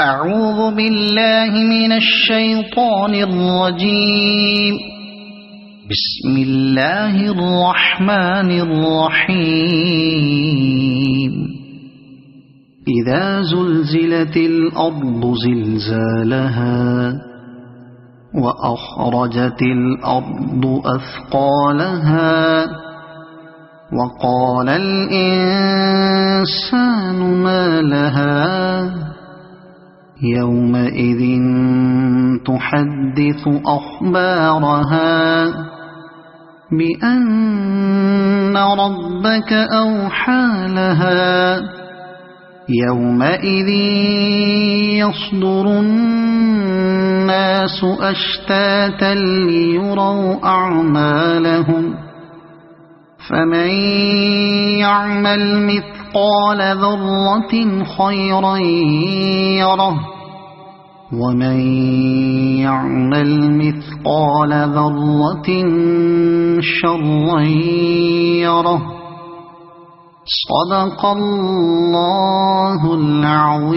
أعوذ بالله من الشيطان الرجيم. بسم الله الرحمن الرحيم. إذا زلزلت الأرض زلزالها وأخرجت الأرض أثقالها وقال الإنسان ما لها يومئذ تحدث أخبارها بأن ربك أوحى لها يومئذ يصدر الناس أشتاتا ليروا أعمالهم فمن يعمل مثقال ذرة خيرا يره ومن يعمل مثقال ذرة شرا يره. صدق الله العظيم.